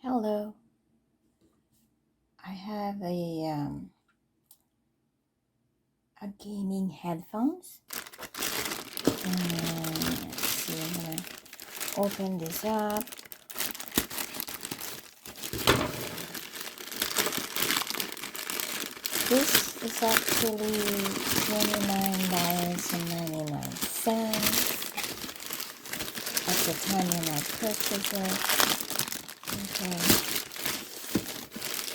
Hello, I have a gaming headphones. And let's see, I'm gonna open this up. This is actually $29.99 at the time when I purchased it. Okay.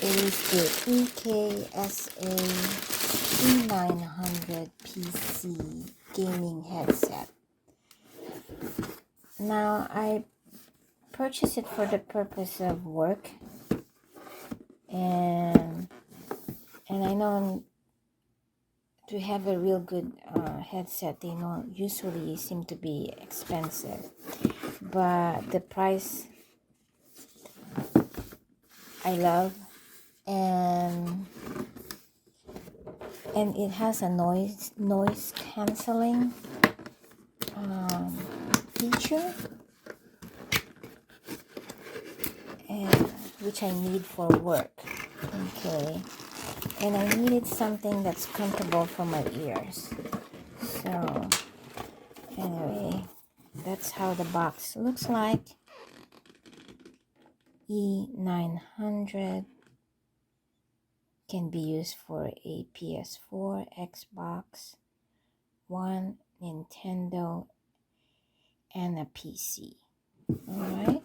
It is the EKSA E900 PC Gaming Headset. Now, I purchased it for the purpose of work, and I know to have a real good headset, they don't usually seem to be expensive, but the price I love, and it has a noise canceling feature, and which I need for work. Okay, and I needed something that's comfortable for my ears. So anyway, that's how the box looks like. E900 can be used for a PS4, Xbox One, Nintendo, and a PC. Alright,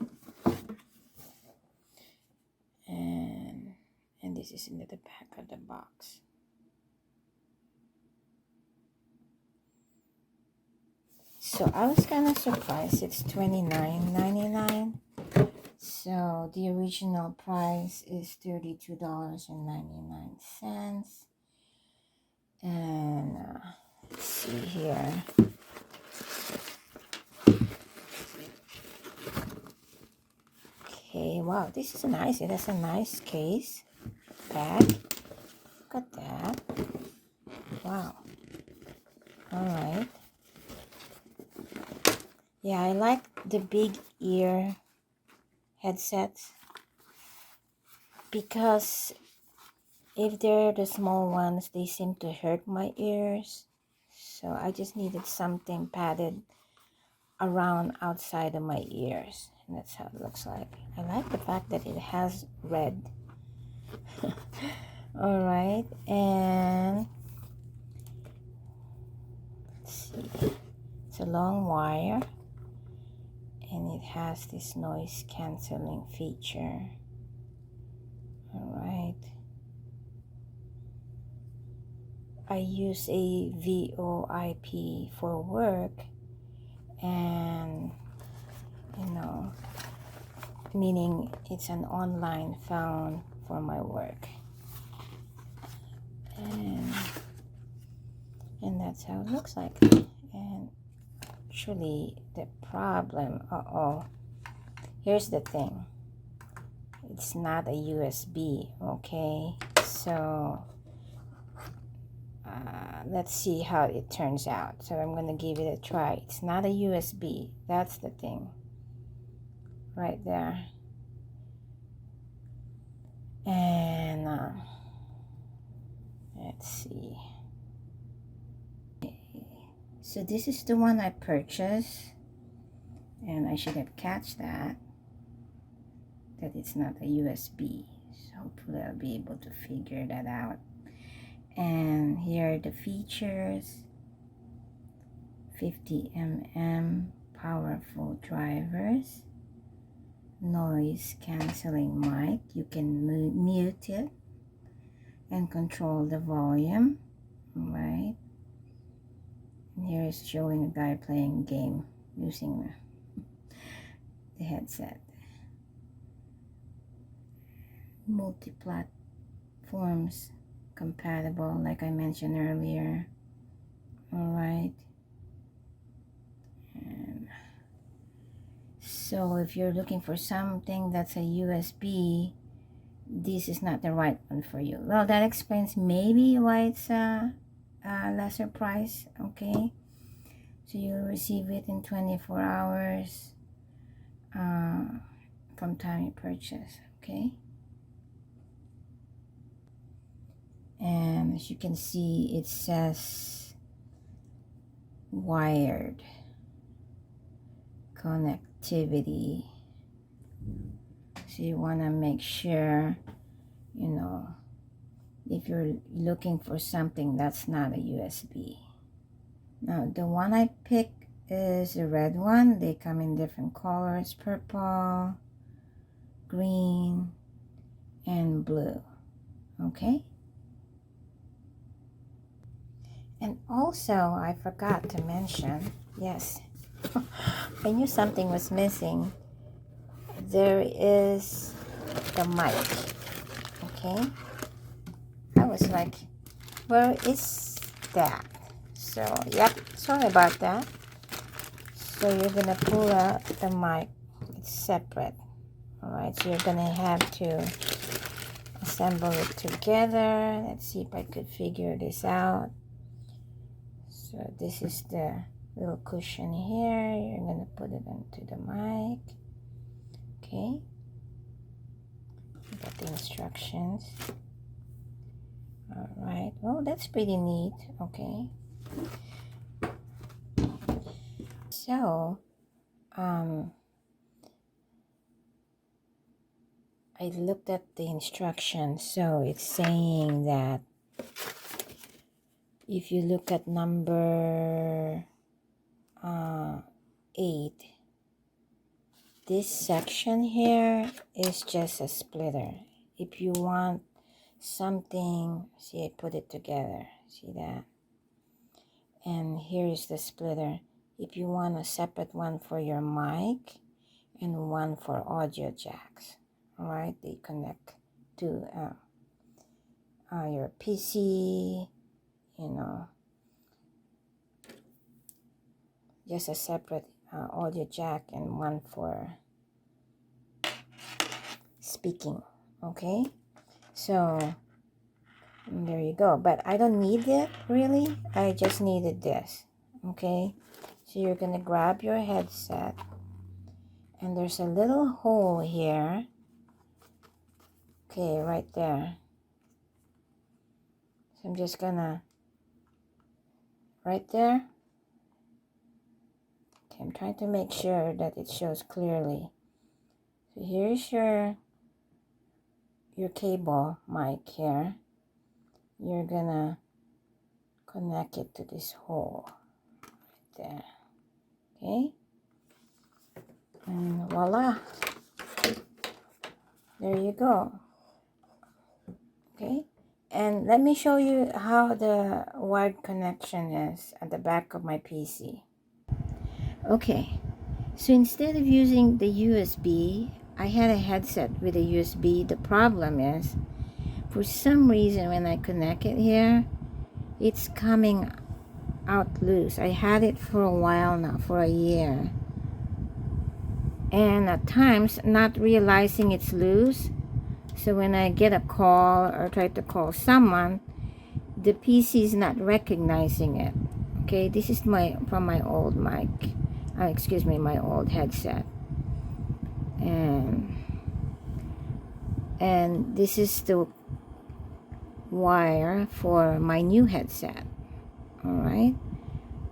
and this is in the back of the box. So I was kind of surprised it's $29.99. So the original price is $32.99. And let's see here. Okay, wow, this is nice. It has a nice case back. Look at that. Wow. Alright. Yeah, I like the big ear headsets because if they're the small ones, they seem to hurt my ears. So I just needed something padded around outside of my ears, and that's how it looks like. I like the fact that it has red. Alright, and let's see, it's a long wire, and it has this noise canceling feature. Alright, I use a VoIP for work, and meaning it's an online phone for my work, and that's how it looks like. And actually the problem, here's the thing, it's not a USB. Okay, so let's see how it turns out. So I'm gonna give it a try. It's not a USB, that's the thing right there. And let's see. So this is the one I purchased, and I should have catched that it's not a USB. So hopefully I'll be able to figure that out. And here are the features: 50 mm powerful drivers, noise cancelling mic, you can mute it and control the volume. Right, and here is showing a guy playing a game using the headset. Multi-platforms compatible, like I mentioned earlier. Alright, and so if you're looking for something that's a USB, this is not the right one for you. Well, that explains maybe why it's a lesser price. Okay, so you'll receive it in 24 hours. from time you purchase. Okay, and as you can see, it says wired connectivity. So you want to make sure, you know, if you're looking for something that's not a USB. Now the one I picked is the red one. They come in different colors: purple, green, and blue. Okay, and also I forgot to mention, yes, I knew something was missing. There is the mic. Okay, I was like, where is that? So yep, sorry about that. So you're gonna pull out the mic. It's separate. Alright, so you're gonna have to assemble it together. Let's see if I could figure this out. So this is the little cushion here. You're gonna put it onto the mic. Okay, you got the instructions. Alright, well, that's pretty neat. Okay, so I looked at the instructions. So it's saying that if you look at number 8, this section here is just a splitter. If you want something, see, I put it together, see that? And here is the splitter. If you want a separate one for your mic and one for audio jacks, all right, they connect to your PC, you know, just a separate audio jack and one for speaking. Okay, so there you go. But I don't need it really, I just needed this. Okay, so you're gonna grab your headset, and there's a little hole here. Okay, right there. So I'm just gonna, right there. Okay, I'm trying to make sure that it shows clearly. So here's your cable mic here. You're gonna connect it to this hole right there. Okay, and voila, there you go. Okay, and let me show you how the wired connection is at the back of my PC. Okay, so instead of using the USB, I had a headset with a USB. The problem is, for some reason, when I connect it here, it's coming out loose. I had it for a while now, for a year, and at times not realizing it's loose. So when I get a call or try to call someone, the PC is not recognizing it. Okay, this is from my old mic, excuse me, my old headset, and this is the wire for my new headset. All right,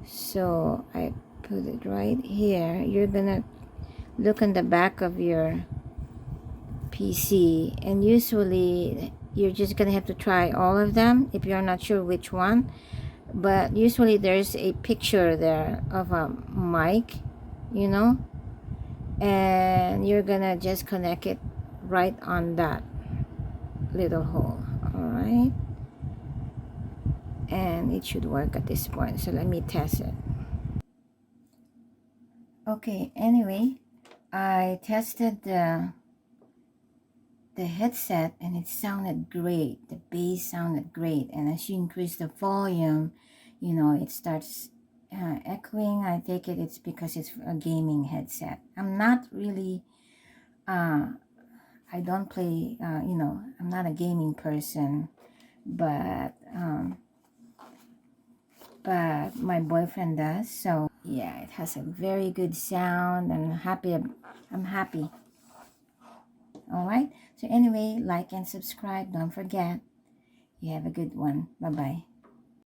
so I put it right here. You're gonna look on the back of your PC, and usually you're just gonna have to try all of them if you're not sure which one, but usually there's a picture there of a mic, you know, and you're gonna just connect it right on that little hole. All right, and it should work at this point. So let me test it. Okay, anyway, I tested the headset and it sounded great. The bass sounded great, and as you increase the volume, you know, it starts echoing. I take it's because it's a gaming headset. I'm not really I don't play, you know, I'm not a gaming person, but my boyfriend does. So yeah, it has a very good sound, and I'm happy. So anyway, like and subscribe. Don't forget. You have a good one. Bye-bye.